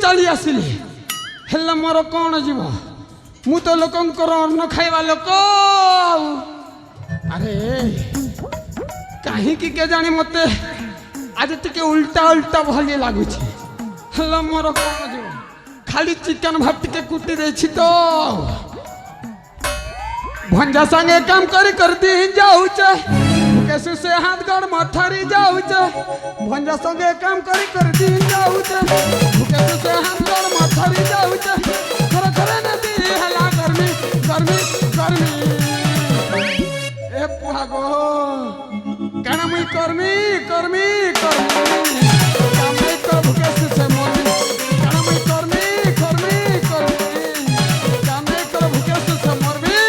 चली आसिली हेला मोर कौन जीव मु तो लोकंकर अन्न खाइबा लोक अरे कहीं के जानी मते आज टिके उल्टा उल्टा भली लागुछ हेला मोर कौन जीव खाली चिकन भात टिके कुटी देछि तो भंजा संगे काम कर दी जाऊचे कैसे से हाथ गड़ मथारी जाऊचे भंजा संगे काम कर दी जाऊचे कैसे से हाथ गड़ मथारी जाऊचे थोड़ा थोड़ा नदी हला गर्मी गर्मी गर्मी ए पुहागो काना मुई कर्मी कर्मी कर्मी काम नहीं कर कैसे से मोनी काना मुई कर्मी कर्मी कर्मी काम नहीं कर कैसे से मोरबी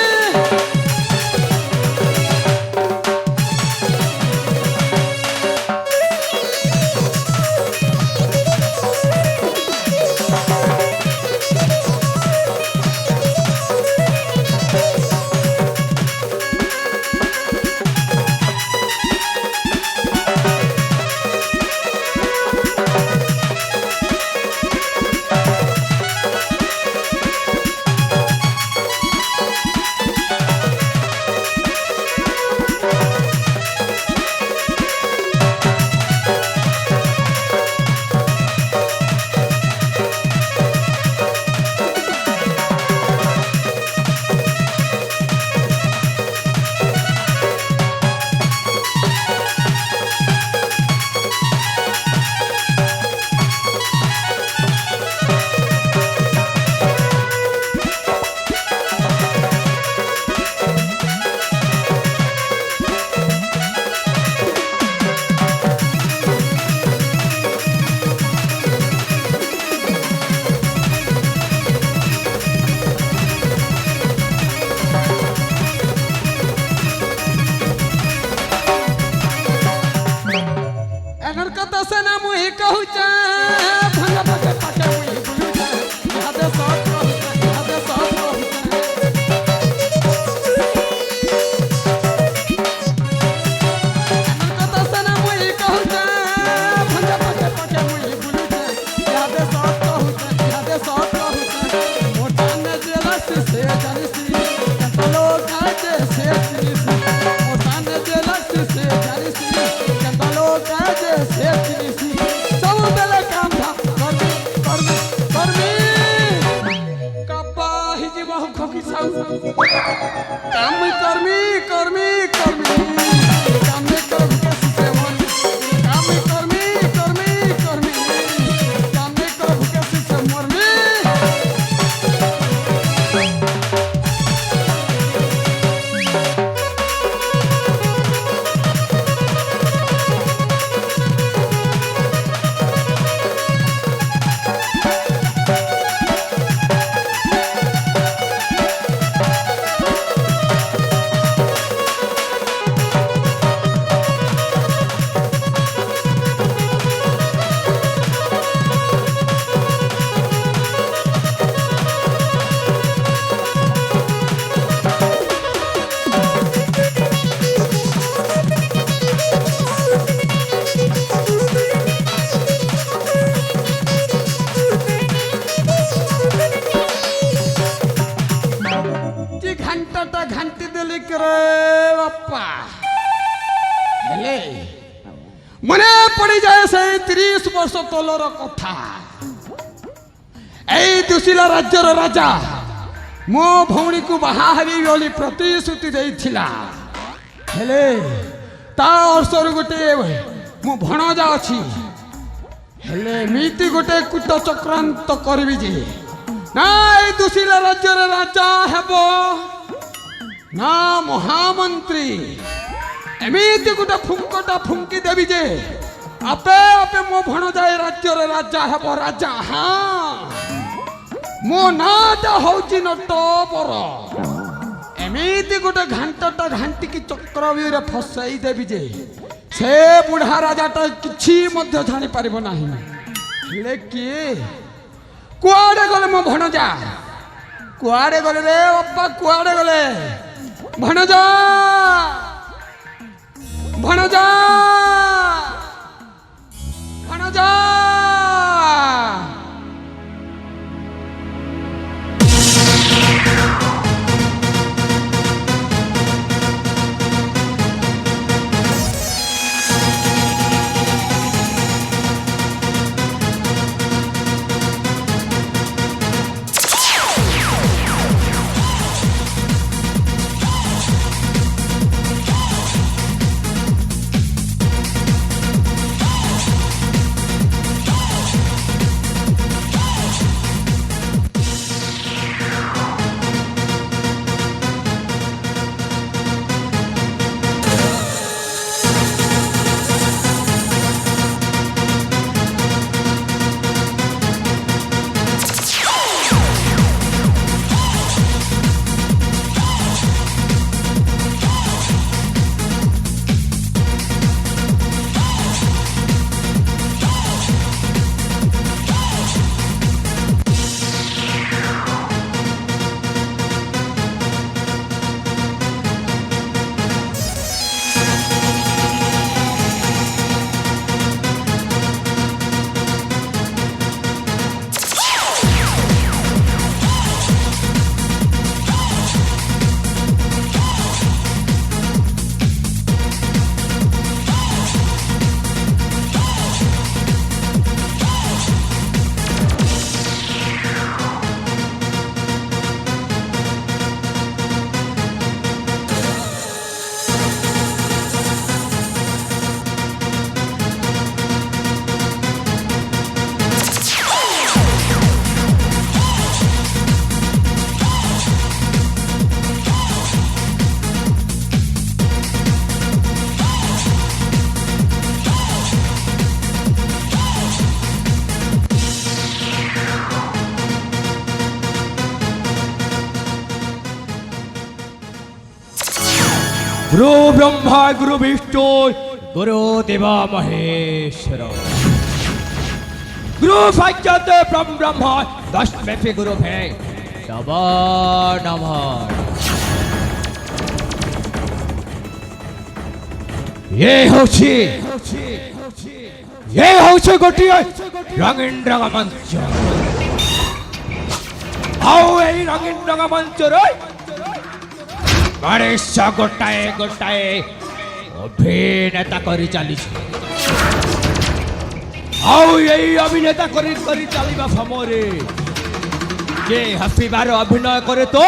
पड़िजाए से 30 वर्ष तलर कथा एई दुशिला राज्यर राजा मो भौणी को बाहा हेबी बोली प्रतिश्रुति देइथिला हेले ता अवसर गोटे मो भणजा अछि हेले मीति गोटे कूट चक्रांत करबी जे ना एई दुशिला राज्यर राजा हेबो ना महामंत्री एमिति गोटे फुंकटा फुंकी देवी जे आपे आपे मो भणजाए राज्यर राजा हेबो राजा हाँ मो नाटा होची नटपर एमिति गोटे घंटाटा घंटी की चक्रव्यूह फसाई देवी जे से बुढ़ा राजाटा किछि मध्य जानी पारिबो नाही हेले किए कुआडे गले मो भणजा कुआडे गले रे बापा कुआडे गले भणजा भणजा भणजा गुरु ब्रह्मा गुरु विष्णु गुरु देवा महेश्वर गुरु साक्षात परम ब्रह्मा दशमें गुरु है नमो नमः। ये होछि गोटिए रंगीन रंगमंच आओ एई रंगीन रंगमंच रे गणेश गोटाए गोटाए अभिनेता करी चली अभिनेता करी चलवा समय के हसिबार अभिनय करे तो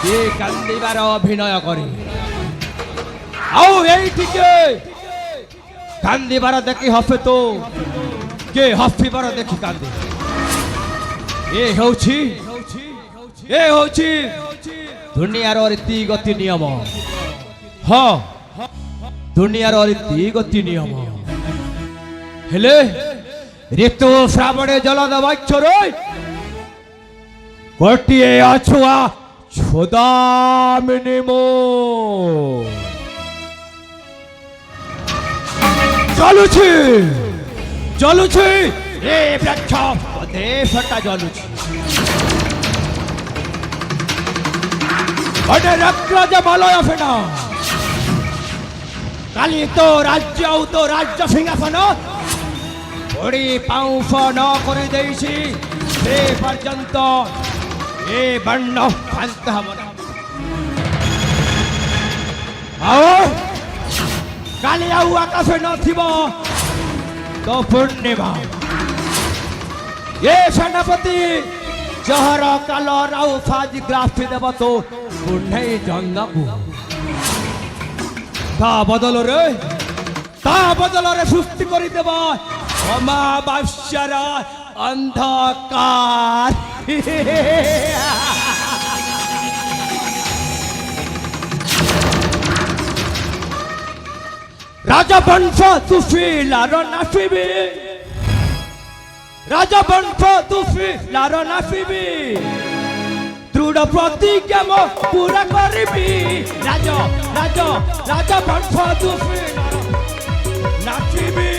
के कांदिबार अभिनय करे कांदिबार देखी हसे तो के हसिबार देखी कांदे ये होछि दुनियार रीति गति नियम हाँ दुनियार रीति गति नियम हेले ऋतु श्रावणे जल देवाक्षर गोटे अछुआ छोदामिनी मो चलुछि चलुछि ए वृक्ष देशटा चलुछि अरे रक्त मलय फेना काली तो राज्य सिंहासन बड़ी पाउफ न कर से पर्यंत ए बन्न शांत काली आउ आकाश न तो पूर्णिमा ये सेनापति जहर कलर आउ फाज ग्राफी देव तो पुण्य जंगबू ता बदल रे सृष्टि करी देव अमावास्यार अंधकार राजवंश तुफिलार नाफिबी राजवंश तुफिलार नाफिबी दृढ़ प्रतिज्ञा मो पूरा करिबी राजवंश तुफिलार नाफिबी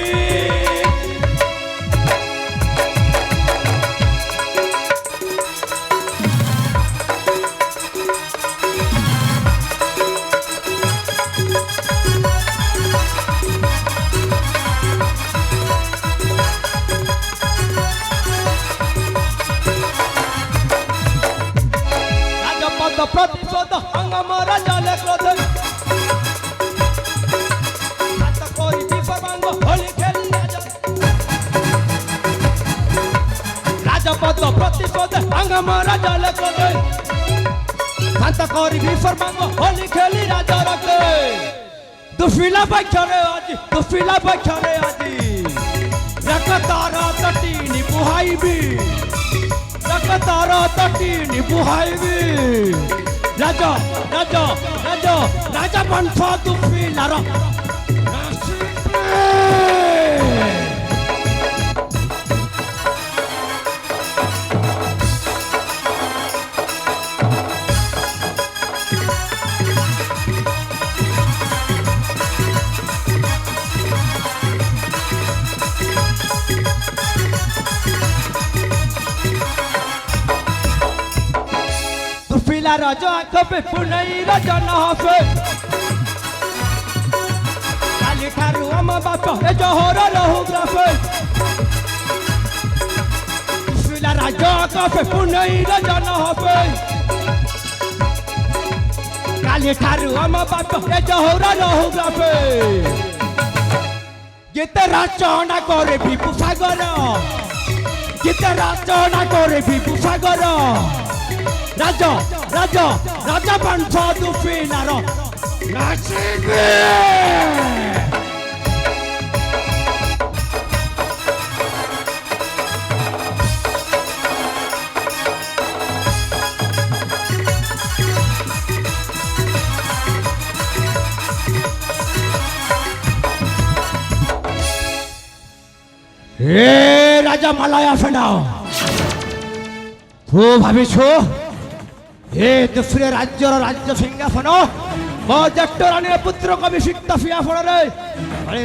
प्रतिशोध हंगाम राजाले क्रोध हात कोई विफरमांग होली खेली राजपद प्रतिशोध हंगाम राजाले क्रोध हात कोई विफरमांग होली खेली राजा रखे दुफिला बखरे आजी रकतार तटी निपुहाईबी तटी निपुहाईबी राजा वंश तुफिलार राजा कबे पुनई राजा न हफे काली ठारू हम बाप ए जहर रहु ग्राफे सुला राजा कबे पुनई राजा न हफे काली ठारू हम बाप ए जहर रहु ग्राफे गीत रचना करे विभू सागर राजा वंश तुफिलार नाचिबे हे राजा मालया सेना तू भाविछु हे दूसरे राज्य सिंहासन मो ज्येष्ठ रानी पुत्र अभिषिक्त फिया फल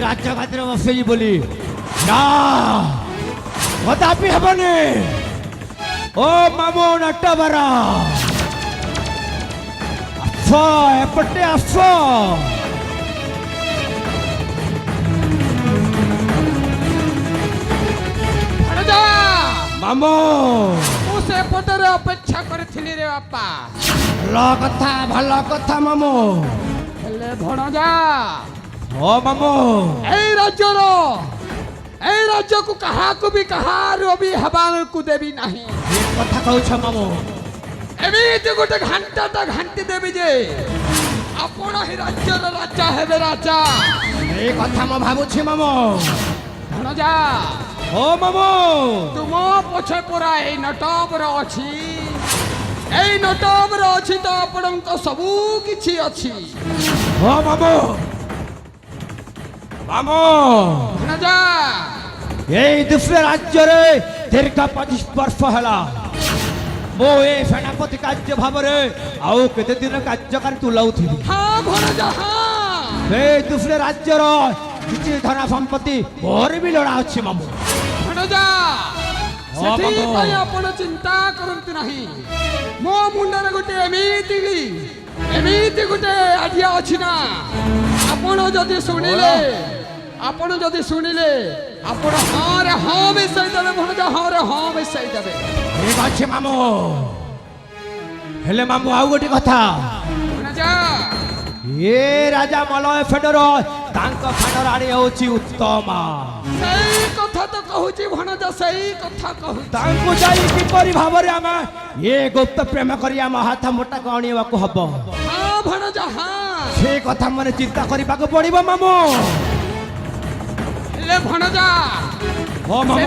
राज्य खातिर बसई बोली ना कदापि हेबनी ओ मामू नटबरा आस एपटे आस मामू से पटरे अपेक्षा करथिली रे बापा भल कथा मामू हेले भणजा ओ मामू ए राज्य को कहा को भी कहा रवि हबान को देवी नहीं ये कथा कहछ मामू एमिति गोटे घंटी देवी जे आपण ही राज्यर राजा हेबे राजा ए कथा म भाबुछि मामू भणजा ओ मामू तुम पछे परा ए नटबर अछि तो आपणक सबू किछि अछि ओ मामू भणजा ए दूसरे राज्य रे दीर्घ 25 वर्ष हला मो ए सेनापति कार्य भाव रे आउ केते दिन कार्यकारी तुलाउथिबी हां भणजा हां ए दूसरे राज्य रो किछि धन संपत्ति मोर भी लड़ा अछि मामू भणजा सेठी पय आपण चिंता करंती नाही मो मुंडरे गोटे एमिति गोटे आइडिया अछि ना आपण जदि सुनिले आपण हां रे हां मिसाई देबे भणजा हां रे हां मिसाई देबे ठीक अछि मामू हेले मामू आउ गोटे कथा भणजा ଏ ରାଜା ମଲୟ ଫେଡର ତାଙ୍କ ଖାନ ରାଣୀ ହେଉଛି ଉତ୍ତମା। ସେଇ କଥା ତ କହୁଛି ଭଣଜା, ସେଇ କଥା କହୁଛି। ତାଙ୍କୁ ଯାଇ କିପରି ଭାବରେ ଆମେ ଏ ଗୁପ୍ତ ପ୍ରେମ କରି ଆମ ହାତ ମୋଟାକୁ ଆଣିବାକୁ ହବ, ହଁ ଭଣଜା ହଁ। ସେ କଥା ମାନେ ଚିନ୍ତା କରିବାକୁ ପଡିବ ମାମୁଁ। ହେଲେ ଭଣଜା ହଁ ମାମୁଁ।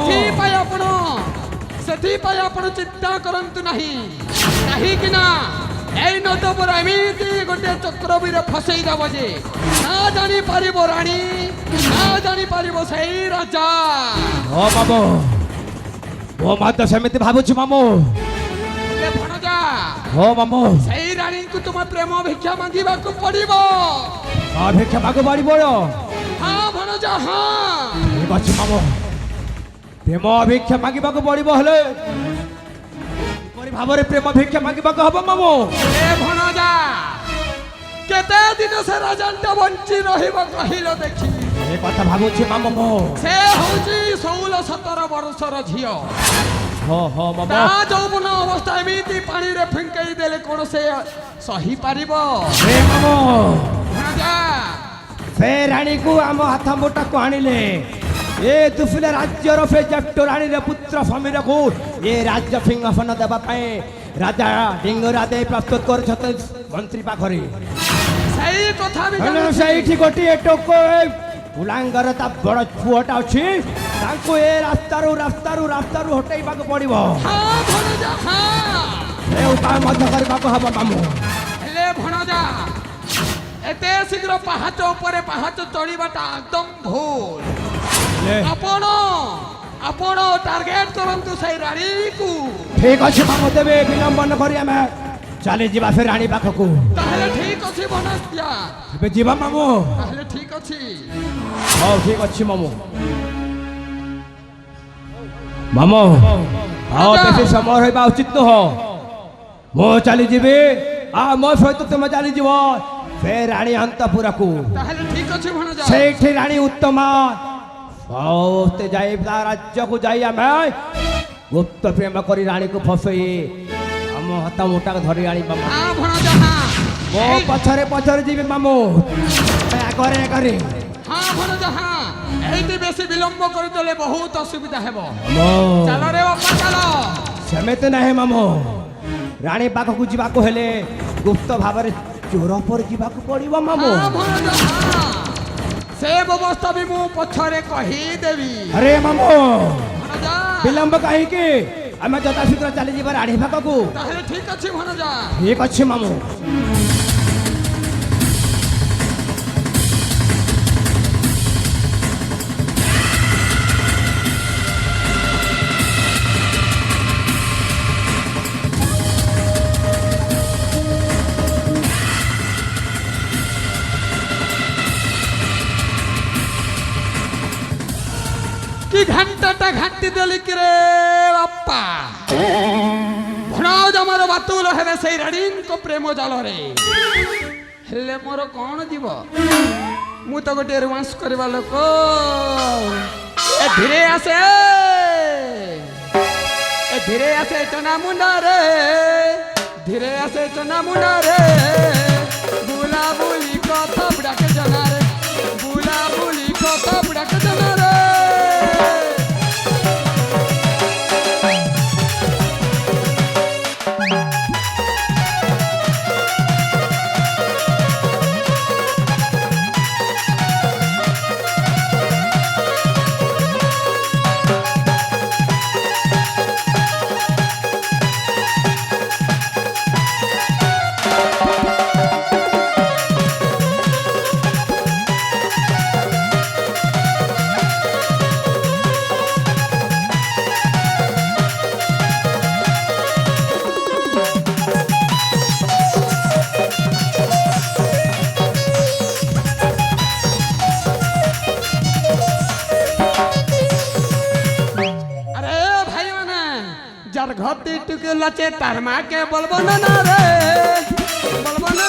ସେଥିପାଇଁ ଆପଣ ଚିନ୍ତା କରନ୍ତୁ ନାହିଁ, କାହିଁକି ନା ଏଇ ନଦବର ଏମିତି ଗୋଟେ ଚକ୍ରବୀର ଫସେଇ ଦେବ ଯେ ନା ଜାଣିପାରିବ ରାଣୀ, ନା ଜାଣିପାରିବ ସେଇ ରାଜା। ହଁ ମାମୁଁ, ମୁଁ ମଧ୍ୟ ସେମିତି ଭାବୁଛି ମାମୁଁ। ହେଲେ ଭଣଜା ହଁ ମାମୁଁ, ସେଇ ରାଣୀଙ୍କୁ ତୁମ ପ୍ରେମ ଭିକ୍ଷା ମାଗିବାକୁ ପଡିବ। ଭିକ୍ଷା ମାଗୁ ପଡ଼ିବ। ହଁ ଭଣଜା ହଁ। ଠିକ ଅଛି ମାମୁଁ, ପ୍ରେମ ଭିକ୍ଷା ମାଗିବାକୁ ପଡ଼ିବ। ହେଲେ କିପରି ଭାବରେ ପ୍ରେମ ଭିକ୍ଷା ମାଗିବାକୁ ହବ ମାମୁଁ? ଏ ଭଣଜା କେତେ ଦିନ ସେ ରାଜାଟା ବଞ୍ଚି ରହିବ କହିଲ ଦେଖି? ଏ କଥା ଭାବୁଛି ମାମୁଁ ମୁଁ। ସେ ହଉଛି 16-17 ବର୍ଷର ଝିଅ। ହଁ ହଁ ମାମୁଁ। ତା ଯୌବନ ଅବସ୍ଥା ଏମିତି ପାଣିରେ ଫିଙ୍କେଇ ଦେଲେ କଣ ସେ ସହିପାରିବ? ଏ ମାମୁଁ, ଭଣଜା ସେ ରାଣୀକୁ ଆମ ହାତ ମୁଠାକୁ ଆଣିଲେ ଏ ଦୁଫିଲା ରାଜ୍ୟର ସେ ଜଟ୍ଟ ରାଣୀର ପୁତ୍ର ସମୀରକୁ ଏ ରାଜ୍ୟ ସିଂହାସନ ଦେବା ପାଇଁ ରାଜା ଡିଙ୍ଗରା ଦେଇ ପ୍ରସ୍ତୁତ କରୁଛନ୍ତି ମନ୍ତ୍ରୀ ପାଖରେ। ସେଇ କଥା ବି ହେଲେ ଜାଣିଛି। ସେଇଠି ଗୋଟିଏ ଟୋକ କୁଲାଙ୍ଗର ତା ବଡ଼ ପୁଅଟା ଅଛି, ତାଙ୍କୁ ଏ ରାସ୍ତାରୁ ହଟେଇବାକୁ ପଡ଼ିବ। ହଁ ଭଣଜା ହଁ। ଏ ଉପାୟ ମଧ୍ୟ କରିବାକୁ ହବ ମାମୁଁ। ହେଲେ ଭଣଜା ଏତେ ଶୀଘ୍ର ପାହାଚ ଉପରେ ପାହାଚ ଚଢ଼ିବାଟା ଏକଦମ ଭୁଲ। ଆପଣ ଟାର୍ଗେଟ କରନ୍ତୁ ସେଇ ରାଣୀକୁ। ଠିକ ଅଛି ମାମୁଁ, ତେବେ ବିଳମ୍ବ ନ କରି ଆମେ ଚାଲିଯିବା ସେ ରାଣୀ ପାଖକୁ। ତାହେଲେ ଠିକ ଅଛି ଭଣଜା, ଏବେ ଯିବା ମାମୁଁ। ତାହେଲେ ଠିକ ଅଛି। ହଉ ଠିକ ଅଛି ମାମୁଁ। ମାମୁଁ ଆଉ ବେଶୀ ସମୟ ରହିବା ଉଚିତ ନୁହଁ। ମୁଁ ଚାଲିଯିବି, ଆଉ ମୋ ସହିତ ତୁମେ ଚାଲିଯିବ ସେ ରାଣୀ ଅନ୍ତପୁରକୁ। ତାହେଲେ ଠିକ ଅଛି ଭଣଜା। ସେଇଠି ରାଣୀ ଉତ୍ତମା ସମସ୍ତେ ଯାଇ ତା ରାଜ୍ୟକୁ ଯାଇ ଆମେ ଗୁପ୍ତ ପ୍ରେମ କରି ରାଣୀକୁ ଫସେଇ ଆମ ହାତ ମୁଠାକୁ ଧରି ଆଣିବା। ହଁ ଭଣଜା ହଁ। ମୋ ପଛରେ ଯିବି ମାମୁଁ, ଆଗରେ ଆଗରେ। ହଁ ଭଣଜା ହଁ। ଏଇଠି ବେଶୀ ବିଳମ୍ବ କରିଦେଲେ ବହୁତ ଅସୁବିଧା ହେବ। ମାମୁଁ ଚାଲ ରେ ବାପା ଚାଲ। ସେମିତି ନାହିଁ ମାମୁଁ, ରାଣୀ ପାଖକୁ ଯିବାକୁ ହେଲେ ଗୁପ୍ତ ଭାବରେ ଚୋର ପରି ଯିବାକୁ ପଡ଼ିବ ମାମୁଁ। ହଁ ଭଣଜା ହଁ। ସେ ବ୍ୟବସ୍ଥା ବି ମୁଁ ପଛରେ କହିଦେବି। ଆରେ ମାମୁଁ ଭଣଜା ବିଳମ୍ବ କାହିଁକି? ଆମେ ଯଥାଶୀଘ୍ର ଚାଲିଯିବା ରାଣୀ ପାଖକୁ। ତାହେଲେ ଠିକ ଅଛି ଭଣଜା। ଠିକ ଅଛି ମାମୁଁ। কি ঘান্টাটা ঘাঁটি দেলি কি রে বাপ্পা। ভଣଜ ଆମର ବାତୁଲ ହେବେ ସେଇ ରାଣୀଙ୍କ ପ୍ରେମ ଜାଲରେ। ହେଲେ ମୋର କଣ ଯିବ, ମୁଁ ତ ଗୋଟିଏ ରୋମାନ୍ସ କରିବା ଲୋକ। ଧୀରେ ଆସେ ଚନା ମୁଣ୍ଡରେ, ଧୀରେ ଆସେ ଚନା ମୁଣ୍ଡରେ। ବୁଲା ବୁଲି କଥା ବୁଡ଼ାକେ ଜନାରେ, ବୁଲା ବୁଲି କଥା ବୁଡ଼ାକେ ଜନାରେ। যার ঘর টুকে লচে তার মাকে বলবো না রে, বলবো না